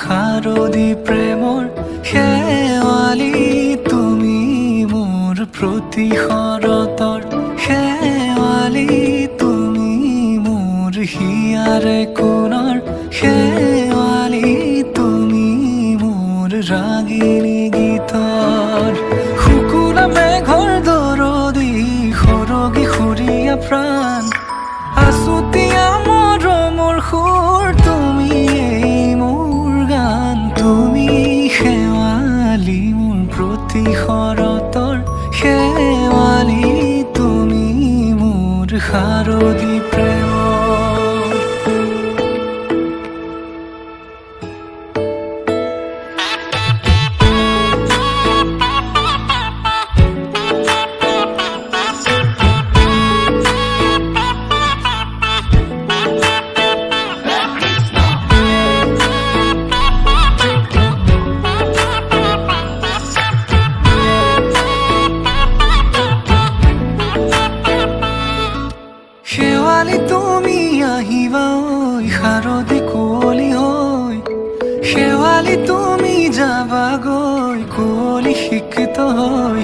শাৰদী প্ৰেমৰ শেৱালি তুমি মোৰ প্ৰতি শৰতৰ শেৱালি তুমি মোৰ হিয়াৰে কোণৰ শেৱালি তুমি মোৰ ৰাগিনী গীতৰ শুকুলা মেঘৰ দৰদি সৰগী সৰীয়া প্ৰাণ আছুতীয়া মৰমৰ সুৰ তুমি মোৰ গান তুমি শেৱালি মোৰ প্ৰতি শৰতৰ শেৱালি তুমি মোৰ শাৰদী প্ৰেমৰ শেৱালি তুমি আহিবা ঐ শাৰদী কুঁৱলী হৈ শেৱালি তুমি যাবাগৈ কুঁৱলী শিক্ষিত হৈ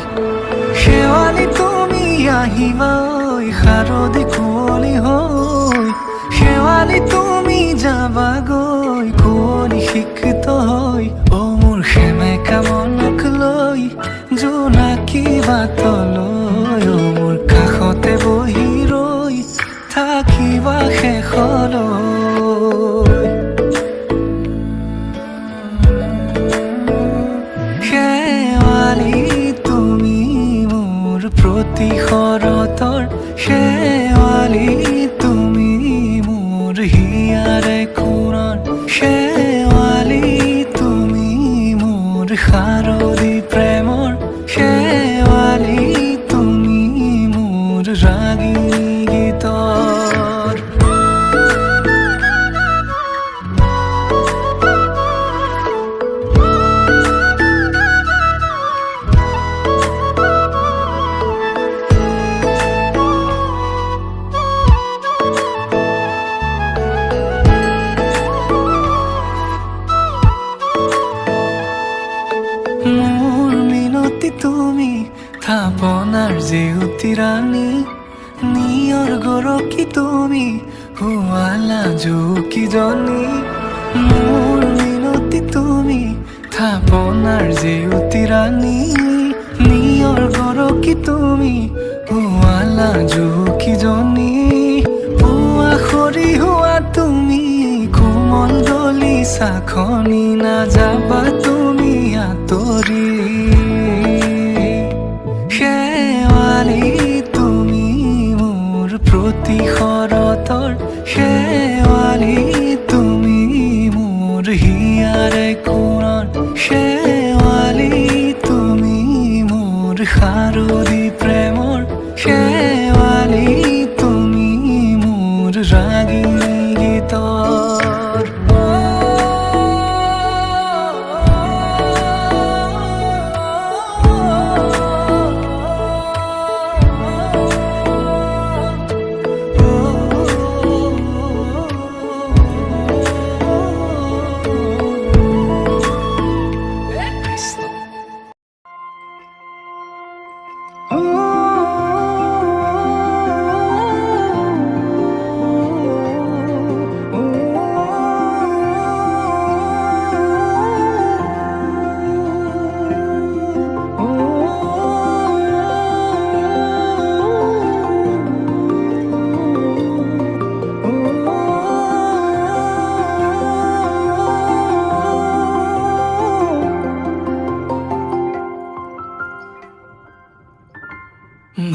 শেৱালি তুমি আহিবা ঐ শাৰদী কুঁৱলী হৈ শেৱালি তুমি যাবাগৈ কুঁৱলী শিক্ষিত হৈ অ মোৰ সেমেকা মনক লৈ জোনাকী বাটলৈ অ মোৰ কাষতে বহি ৰৈ থাকিবা শেষলৈ শেৱালি তুমি মোৰ প্ৰতি শৰতৰ শেৱালি তুমি মোৰ হিয়াৰে কোণৰ শেৱালি তুমি মোৰ শাৰদী প্ৰেমৰ শেৱালি তুমি মোৰ ৰাগিনী গীতৰ মোৰ মিনতি তুমি থাপনাৰ জেউতি ৰাণী নিয়ৰ গৰকী তুমি শুৱালা জুকিজনী মোৰ মিনতি তুমি থাপনাৰ জেউতি ৰাণী নিয়ৰ গৰকী তুমি শুৱালা জুকিজনী পুৱা সৰি হোৱা তুমি কোমল দলি চাখনি নাযাবা তুমি আঁতৰি শেৱালি তুমি মোৰ প্ৰতি শৰতৰ শেৱালি তুমি মোৰ হিয়াৰে কোণৰ শেৱালি তুমি মোৰ শাৰদী প্ৰেমৰ শেৱালি তুমি মোৰ ৰাগিনী গীতৰ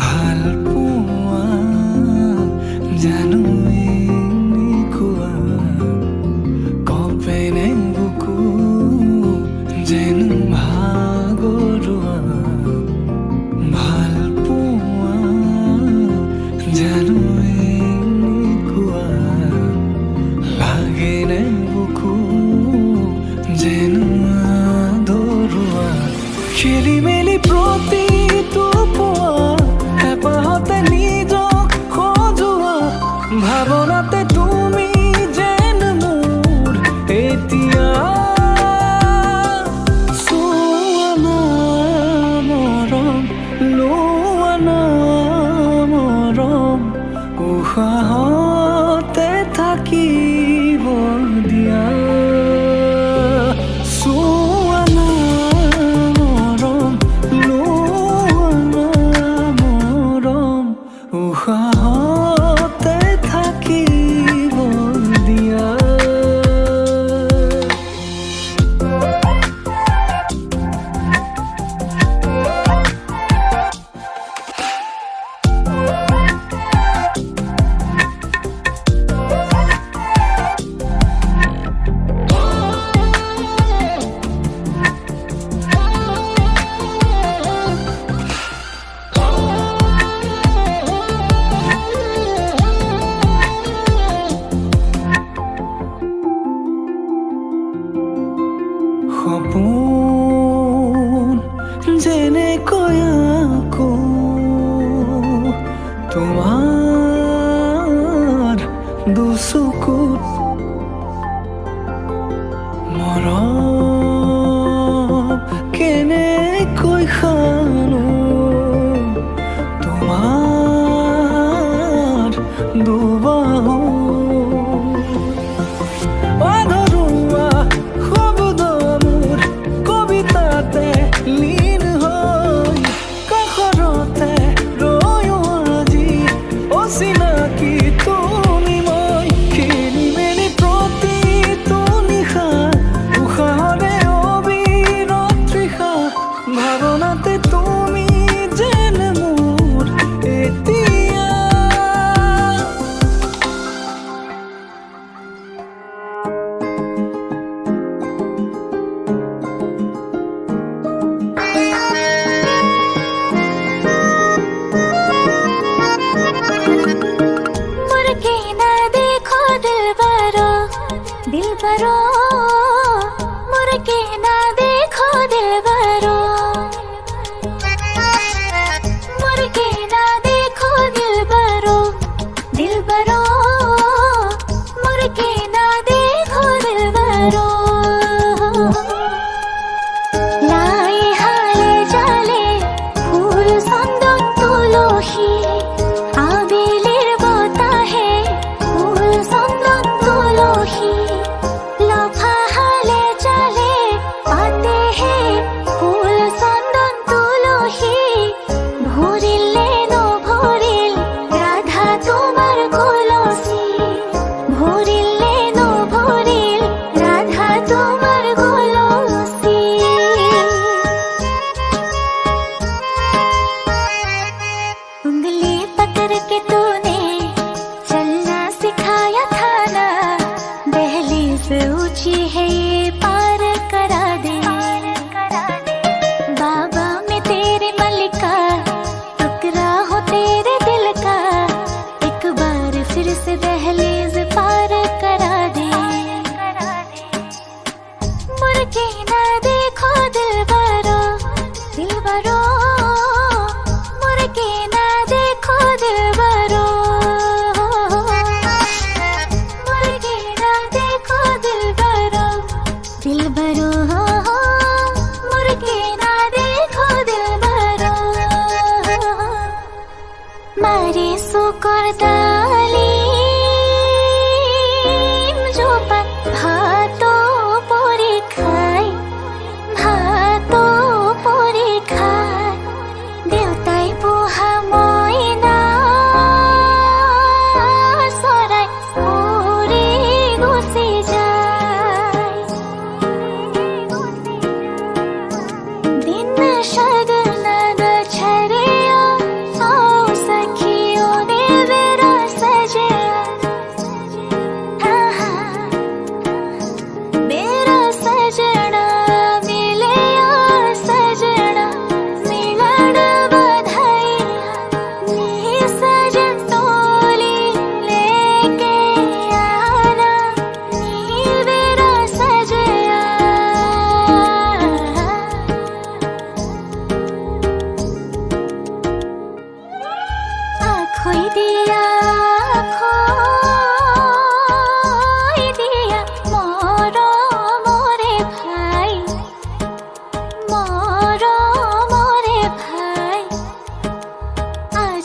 ভাল পোৱা জানো এনেকুৱা কপেনে বুকু যেন ভাগৰুৱা ভাল পোৱা জানো এনেকুৱা লাগেনে বুকু যেন আদৰুৱা খেলি মেলি প্ৰতিটো পোৱা হেঁপাহতে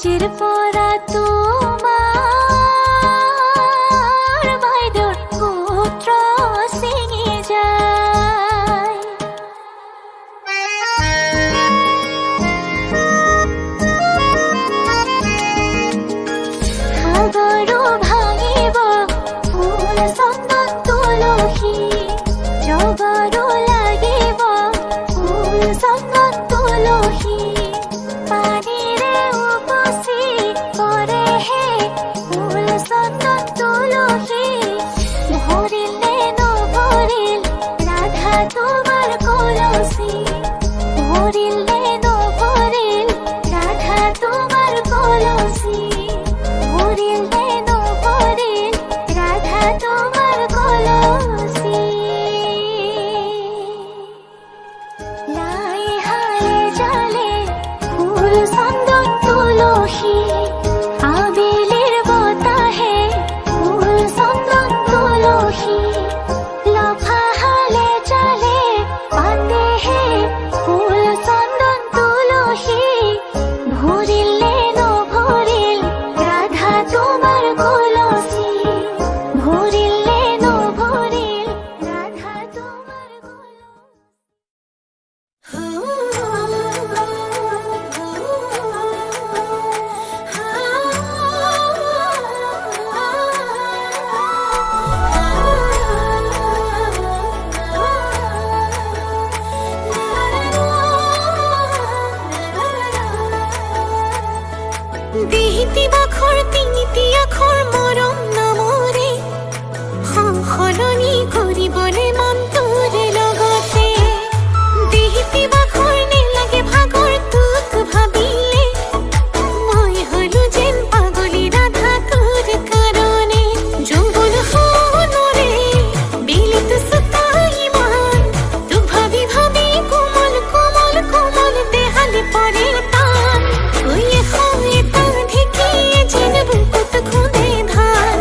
সাজেৰ পৰা তোমাৰ বাইদৰ পুত্ৰ সিঙে যায়। সাগৰও ভাঙিব ফুল চন্দন তুলসী, জগৰও লাগিব ফুল চন্দন তুলসী। পানীৰে উপচি পৰে হে ফুল চন্দন তুলসী। ভৰিল নে নভৰিল ৰাধা তোমাৰ কলচী, ভৰিল নে নভৰিল ৰাধা তোমাৰ কলচী, ভৰিল নে নভৰিল ৰাধা তোমাৰ কলচী। লাই হালে জালে ফুল চন্দন তুলসী, আবেলিৰ বতাহে ফুল চন্দন তুলসী। লফা হালে জালে পাতেহে ফুল চন্দন তুলসী। ভৰিল নে নভৰিল ৰাধা তোমাৰ কলচী, ভৰিল নে নভৰিল ৰাধা তোমাৰ দিহিতি বাখৰ তিনিটি আখৰ মৰম নামৰে, সলনি কৰিবলে মন তোৰে লগতে। দিহিতি বাখৰ নেলাগে ভাগৰ তোক ভাবিলে, মই হলো যেন পাগলী ৰাধা তোৰ কাৰণে। যৌৱন সোণৰে বেলিত চোতা ইমান, তোক ভাবি ভাবি কোমল কোমল কোমল দেহালে পৰে টান। শুয়ে শুয়ে তা ঢেকিয়ে যেন বুকুত খুন্দে ধান।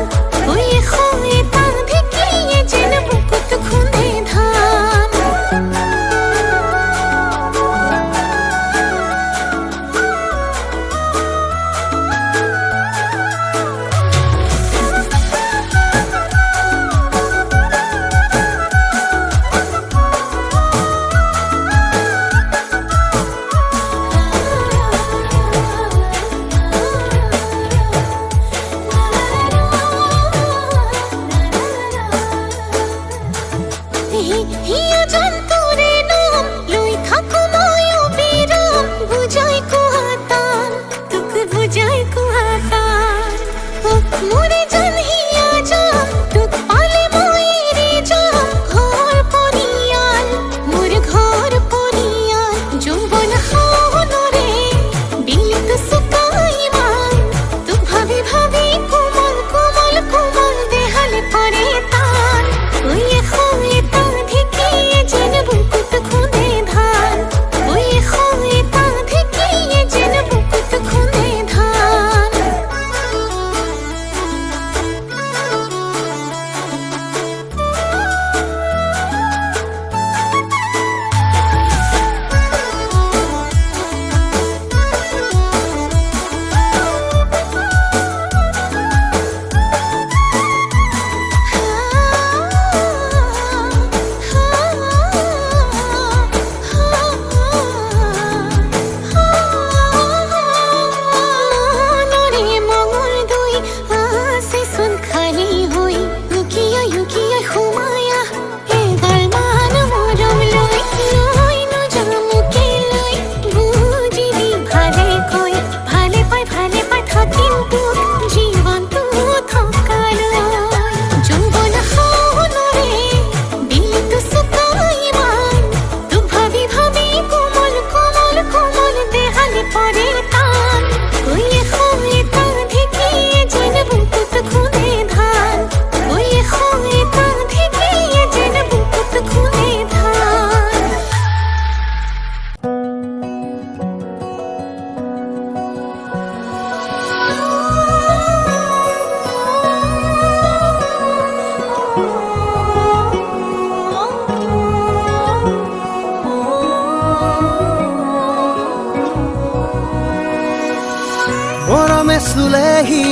মৰমে চুলেহি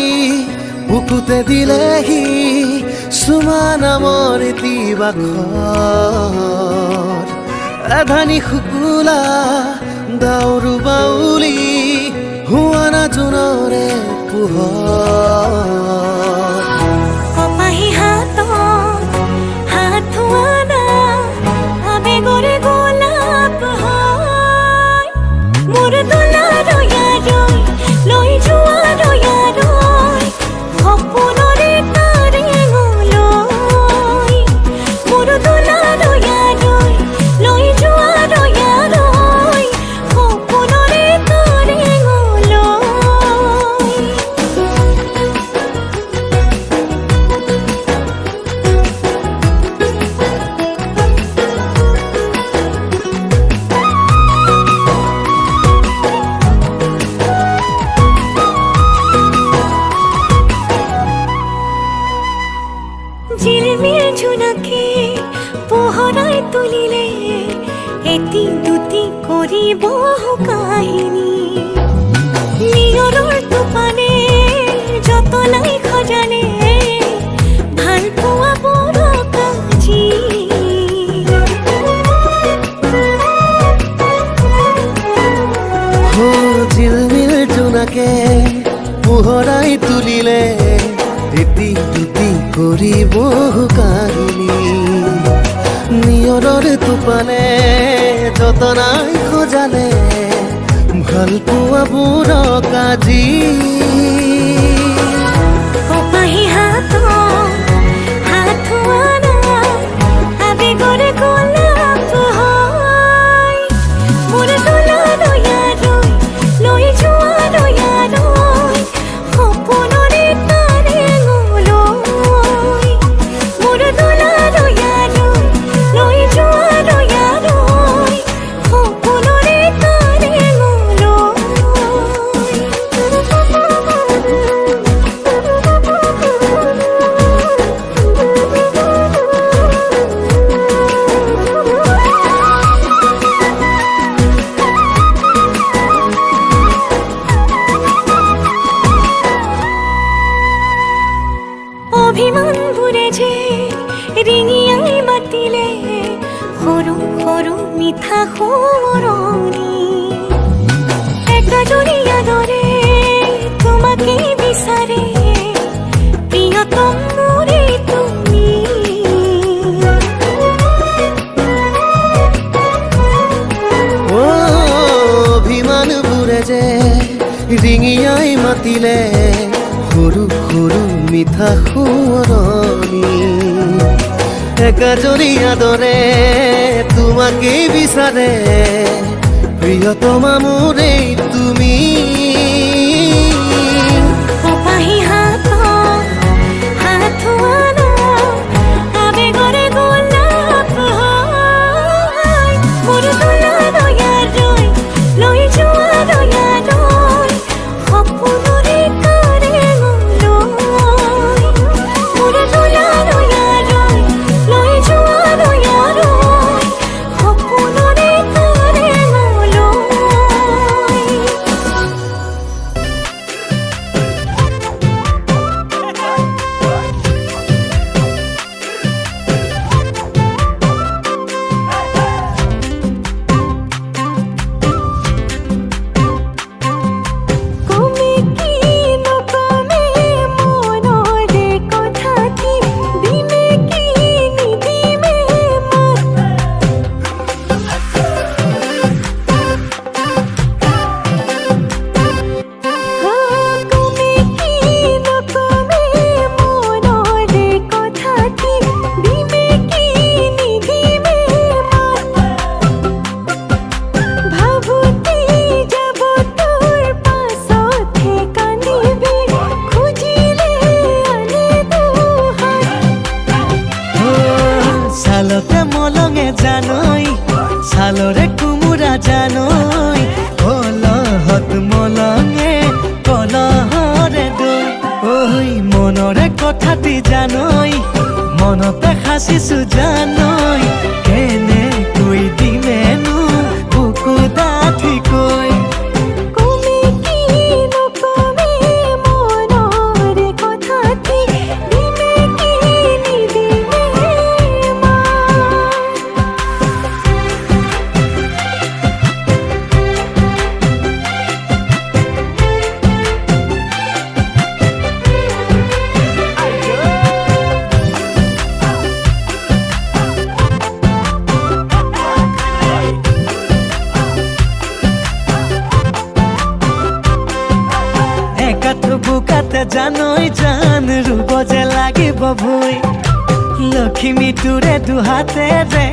বুকুতে দিলেহি চুমা নামৰ দিবাখৰ এধানি শুকুলা দাউৰু বাউলি হুৱানা জোনৰে পোহৰ কপাহী হাতত হাত ধোৱানা আবেগৰে গোলাপ হয় মোৰ দুলাৰৰ ইয়ালৈ লৈ যোৱা ৰৈ সপোনৰে তাৰেঙলৈ মোৰ দুলাৰৰ ইয়ালৈ লৈ যোৱা ৰৈ সপোনৰে তাৰেঙলৈ জিলমিল জোনাকে পোহৰাই তুলিলে এটি দুটি কৰিব কাহিনী নিয়ৰৰ টোপানে যতনাই সজালে ভাল পোৱা বৰ কাজি ঝিলমিল জোনাকে পোহৰাই তুলিলে এটি দুটি কৰিব কাহিনী নিয়ৰৰ টোপানে যতনাই সজালে ভাল পোৱা বুঢ় কাজি কপাহী হাতত হাত ধোৱানা আবেগৰে গোলাপ হয় মোৰ দুলাৰৰ ইয়ালৈ লৈ যোৱা ৰৈ সপোনৰে তাৰেঙলৈ মোৰ দুলাৰৰ ইয়ালৈ লৈ যোৱা ৰৈ সপোনৰে অভিমানবোৰে যে ৰিঙিয়াই মাতিলে সৰু সৰু মিঠা সোঁৱৰণি একাজৰীয়া দৰে তোমাকে বিচাৰে প্ৰিয়তম মোৰে তুমি অভিমানবোৰে যে ৰিঙিয়াই মাতিলে সৰু সৰু মিঠা সোঁৱৰণি একাজৰীয়া দৰে তোমাকে বিচাৰে প্ৰিয়তমা মোৰে তুমি কপাহী হাতত হাত ধোৱানা আবেগৰে গোলাপ হয় মোৰ দুলাৰৰ ইয়ালৈ লৈ যোৱা ৰৈ সপোনৰে তাৰেঙলৈ মোৰ দুলাৰৰ ইয়ালৈ লৈ যোৱা ৰৈ সপোনৰে তাৰেঙলৈ বুকাতে জানই জান ৰুব যে লাগিব ভুই লক্ষ্মী তোৰে দুহাতেৰে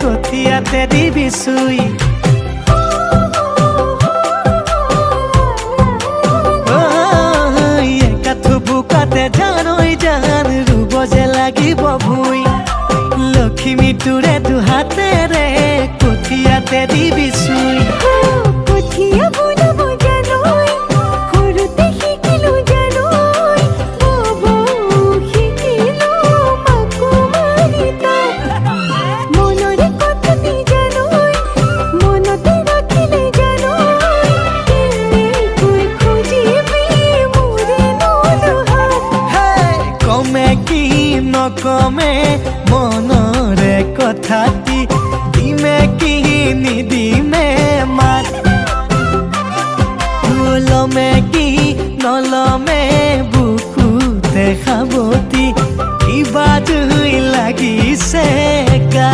কঠিয়াতে দিবি চুই একাঠু বুকাতে জানই জান ৰুব যে লাগিব ভুই লক্ষ্মী তোৰে দুহাতেৰে কঠিয়াতে দিবি চুই কঠিয়া বুলাব জানই সৰুতে শিকিলো জানই ববৌ শিকিলো মাকো মাৰি তাক মনৰে কথাটি জানই মনতে ৰাখিলে জানই কেনেকৈ খুজিবি মোৰে নলহাত কমে কি নকমে মনৰে কথাটি দিমে কি নিদিমে মাত লমে কি নলমে বুকুতে খাবতি কিবা জুই লাগিছে গা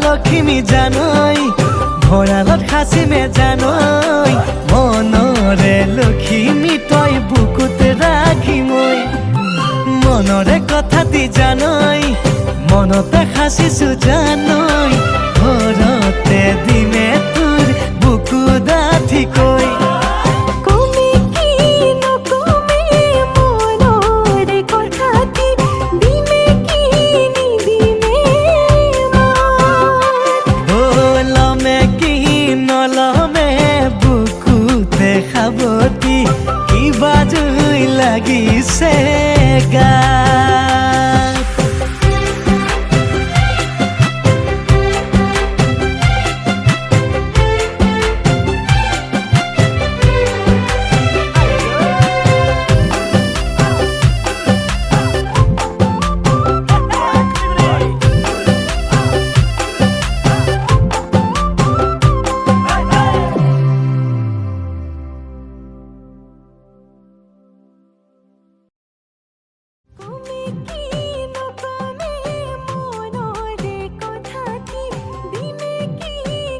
লক্ষ্মী জানই ভঁৰালত সাঁচিমে জানই মনৰে লক্ষ্মী তই বুকুত ৰাখি মই মনৰে কথাটি জানই মনতে সাঁচিছো জানই ঘৰতে দিনে তোৰ বুকু ডাঠিকৈ কমে কি নকমে মনৰে কথাটি দিমে কি নিদিমে লমে কি নলমে বুকুতে খাবতি কিবা জুই লাগিছে গা কমে কি নকমে মনৰে কথাটি দিমে কি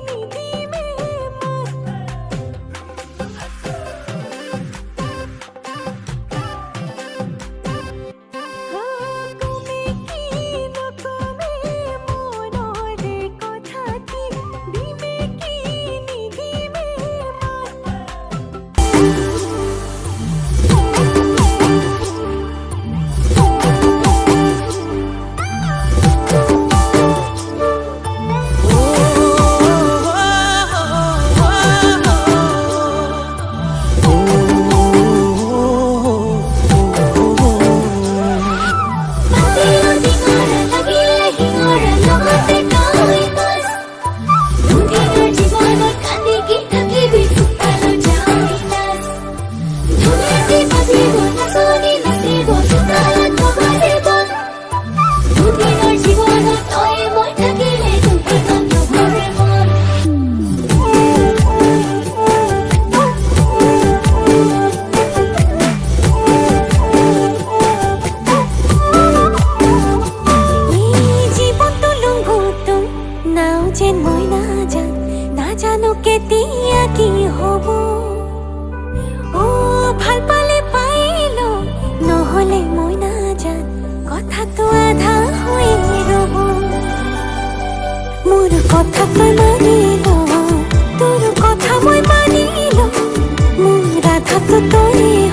নিদিমে কমে কি নকমে মনৰে কথাটি দিমে কি নিদিমে কথা তই মানিল তোৰ কথা মই মানিল মোৰ ৰাধাটো তই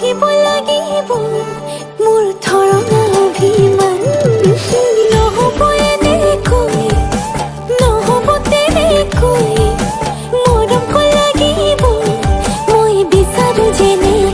সহিব লাগিব মোৰ ধৰণা অভিমান নহ'ব এনেকৈ নহ'ব তেনেকৈ মৰম লাগিব মই বিচাৰো যেনেকৈ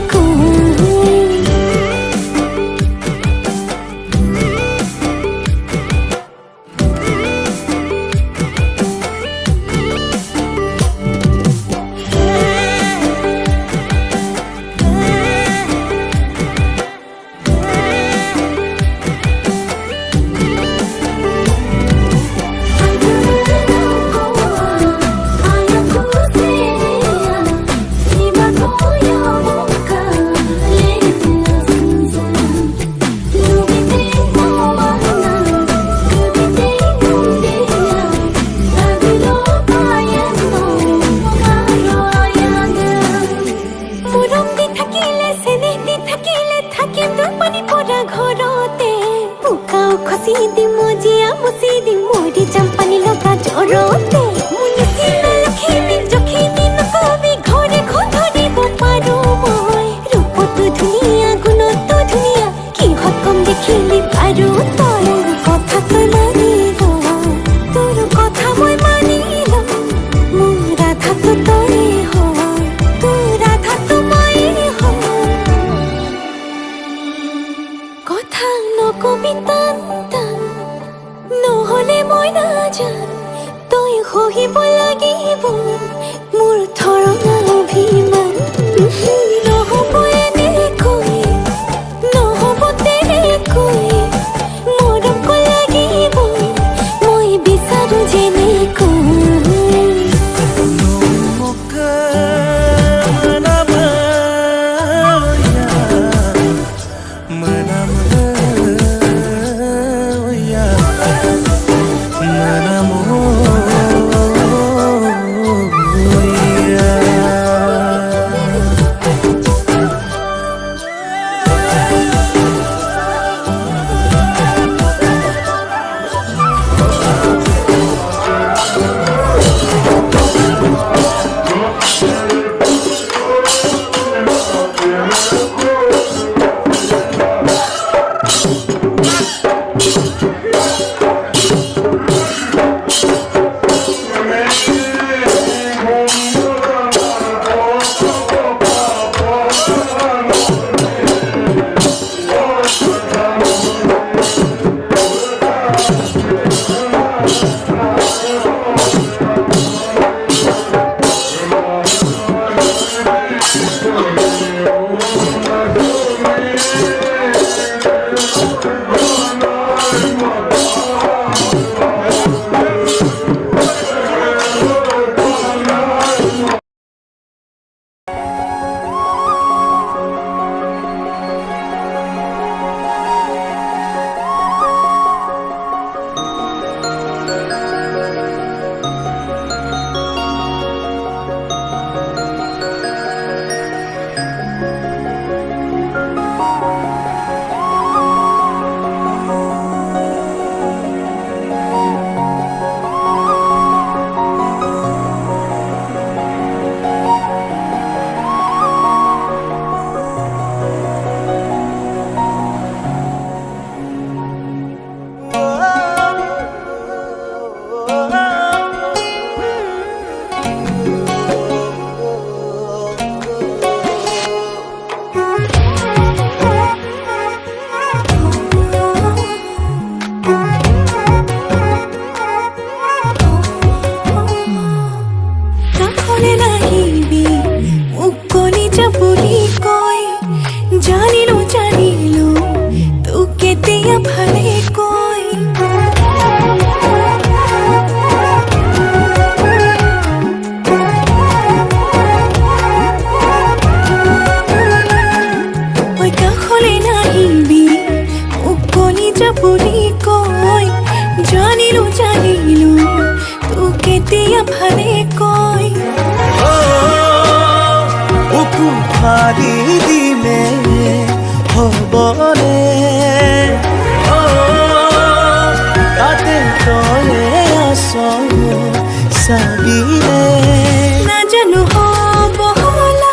নাজানো হব হলা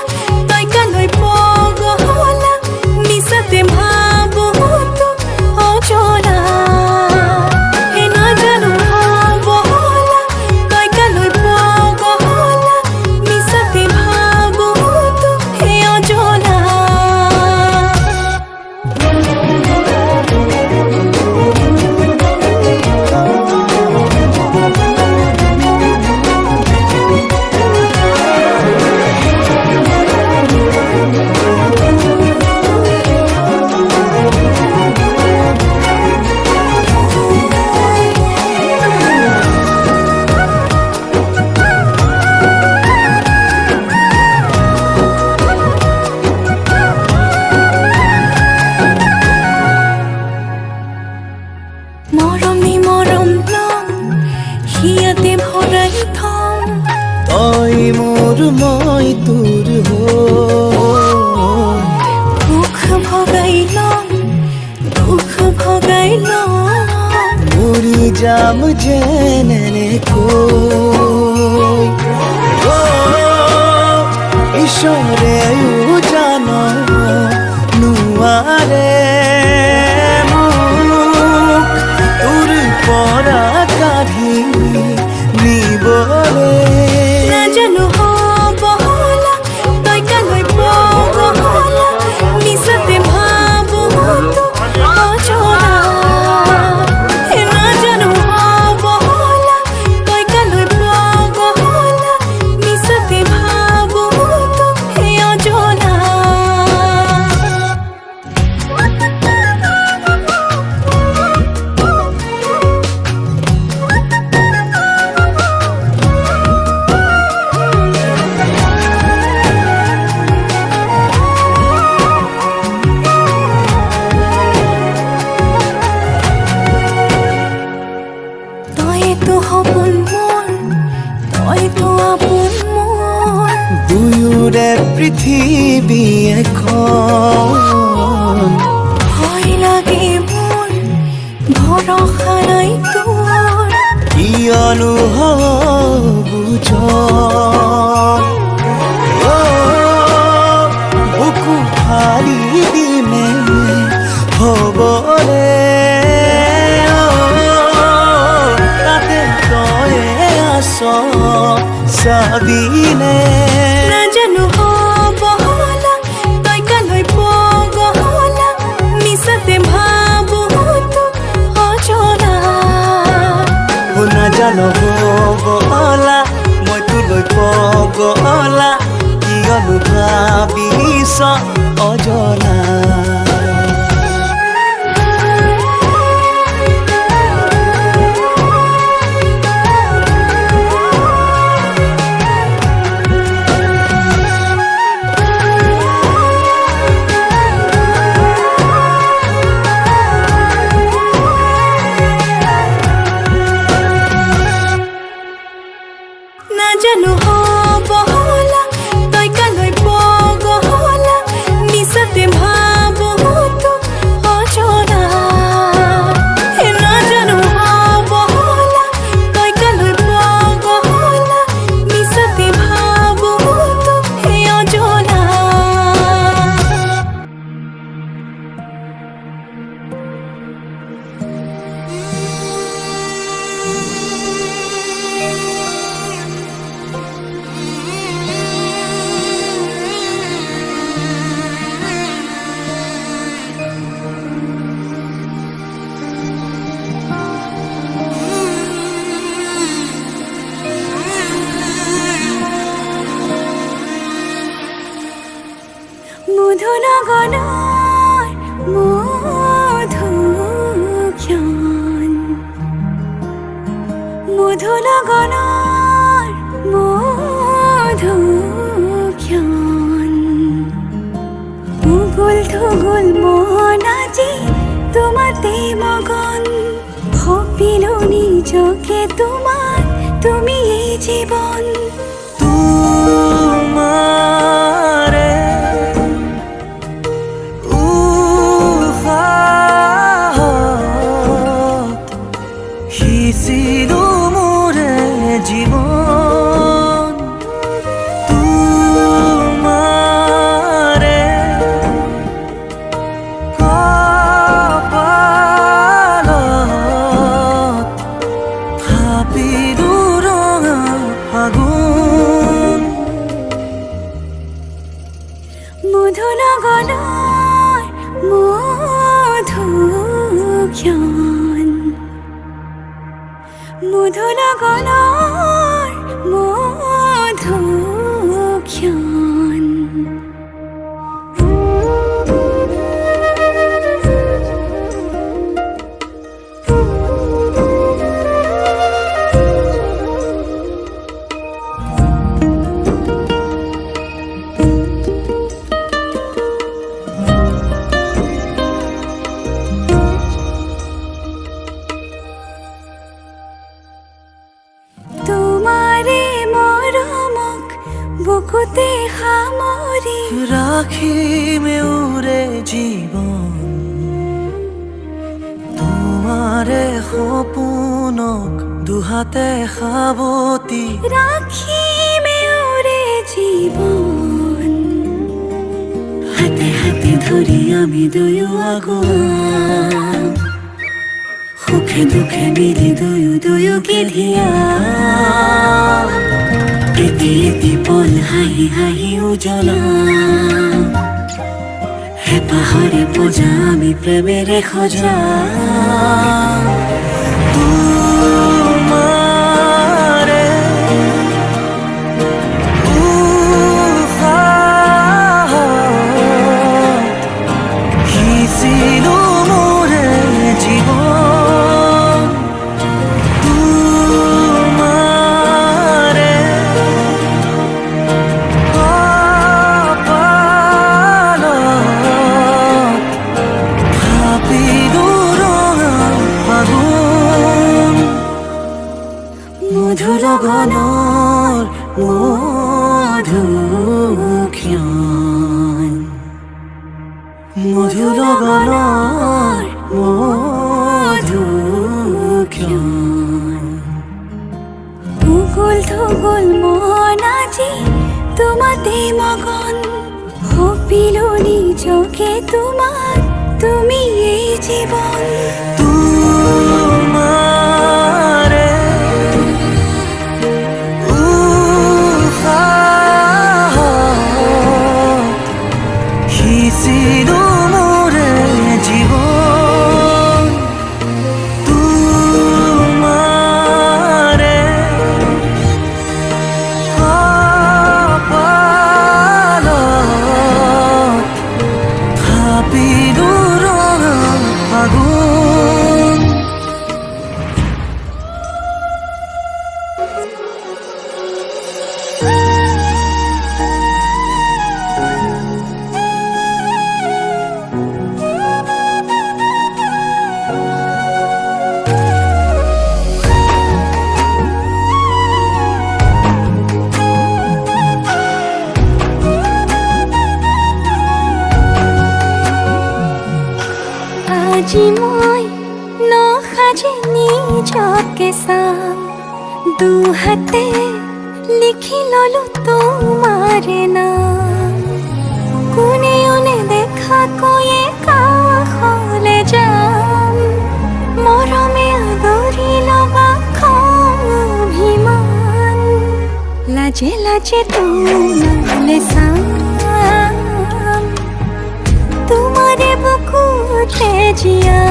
তই কালৈ পগ হলা মই তোৰ হৈ সুখ ভগাই লম দুখ ভগাই লম মৰি যাম যেনেকৈ ঈশ্বৰেও জান নোৱাৰে মোক তোৰ পৰা কাঢ়ি নিবলে নাজানো হব হলা তই কালৈ পগলা মিছাতে ভাবো তোক অজনা নাজানো হব হলা তই কালৈ পগলা মিছাতে ভাবো তোক অজনা তইতো সপোন মোৰ তইতো আপোন মোৰ দুয়োৰে পৃথিৱী এখন ভয় লাগে মোৰ ভৰসা নাই তোৰ কিয়নো বুজ বুকু ফালি দিমে হ'বলে তাতে তয়ে আছ চাবিনে নাজানো হব হলা তই কালৈ পগলা মিছাতে ভাবো তোক অজনা নাজানো বগলা মই তোলৈ পগলা কিয়নো ভাবিছ অজনা নাজানো হব হলা তই কালৈ পগলা মিছাতে ভাবো তোক অজনা নাজানো হব হলা তই কালৈ পগলা মিছাতে ভাবো তোক অজনা মধুনগৰৰ মধুক্ষণ মধুনগৰৰ মধুক্ষণ উগুল থুগুল মন আজি তোমাতে মগন ভাবিলো নিজকে তোমাৰ তুমি এই জীবন তোমাৰে সিঁচিলো মোৰে জীৱন তোমাৰে কপালত থাপিলো ৰঙা ফাগুন মধুনগৰৰ মধুক্ষণ মধুনগৰৰ মধুক্ষণ পাখি মেউৰে জীৱন তোমাৰে সপোনক দুহাতে সাৱটি রাখি মেউরে জীবন হাতে হাতে ধরি আমি দুয়ো আগুয়া সুখে দুখে মিলি দুয়ো দুয়োকে ধিয়া এটি এটি পল হাঁহি হাঁহি উজ্বলা হেঁপাহৰে পূজা আমি প্ৰেমেৰে সজা তোমাৰে উশাহ সিঁচিলো মোৰে জীৱন তোমাৰে কপালত ভাবিলো ৰঙা ফাগুন মধু লগনৰ মধুক্ষণ মধু লগনৰ মধুক্ষণ উগুল থুগুল মন আজি তোমাতে মগন সপিলো নিজকে তোমাক তুমি এই জীৱন তোমাৰে উশাহ সিঁচিলো মোৰে জীৱন তোমাৰে কপালত ভাবিলো ৰঙা ফাগুন আজি মই নসাজে নিজকে চাম দুহাতে লিখি ললো তোমাৰে নাম কোনেও নেদেখাকৈয়ে কাষলে যাম মৰমে আদৰি ল'বা অভিমান লাজে লাজে তোমালে চাম তোমারে বুকুতে জিয়া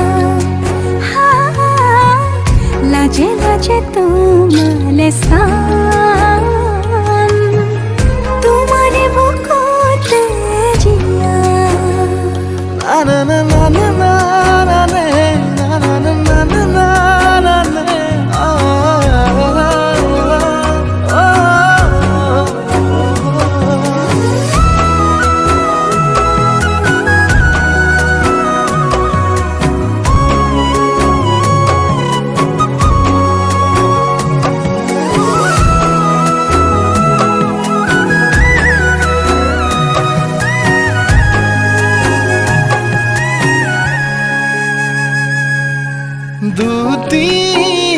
লাজে লাজে তোমালে সাম তোমারে বুকুতে জিয়া na na na na na na na na na na na na na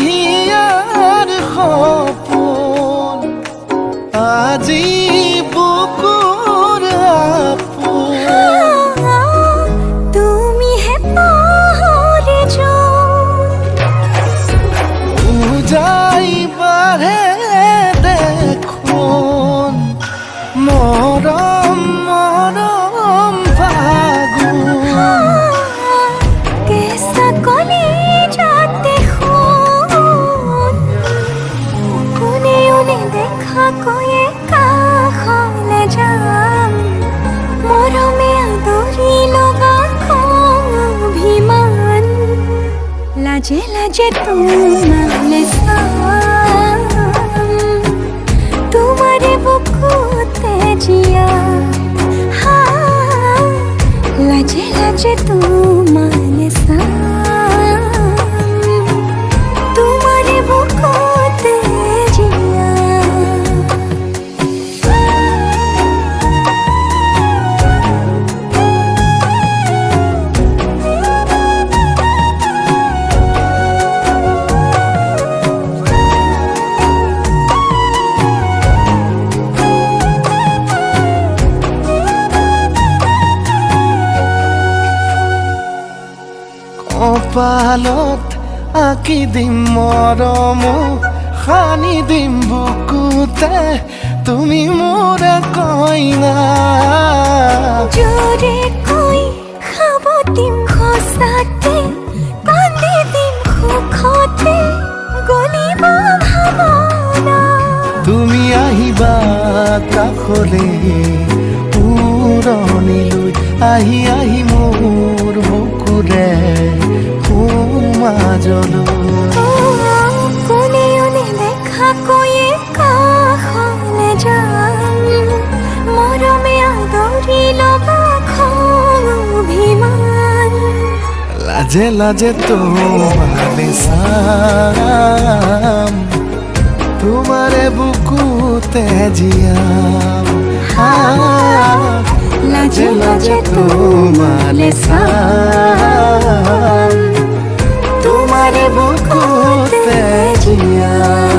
দুটিয়াৰ সপোন আজি বুকুৰ আপোন তুমি হে পাহৰি উজাই বাঢ়ে দেখোন মৰম মৰম ফাগুন কেঁচা কলি যাতে শুন কোনেও নেদেখাকৈয়ে কাষলে যাম মৰমে আদৰি ল'বা অভিমান লাজে লাজে তোমালে চাম তোমাৰে বুকুতে জিয়া লাজে লাজে তোমালে চাম তোমাৰে বুকুতে জিয়া কপালত আঁকি দিম মৰম সানি দিম বুকুতে তুমি মোৰ কইনা জোরে কই খাব দিম খসাতে কান্দি দিম সুখতে গলিব ভাবনা তুমি আহিবা কাষলে পুৰণিলৈ আহি আহি মোৰ বুকুৰে সোমাজলৈ কোনেও নেদেখা কৈয়ে কাষলে যাম মৰমে আদৰি ল'বা খং অভিমান লাজে লাজে তোমাৰে চাম তোমাৰে বুকুতে জিয়াম লাজে লাজে তোমাৰে চাম তোমাৰে বুকুতে জিয়াম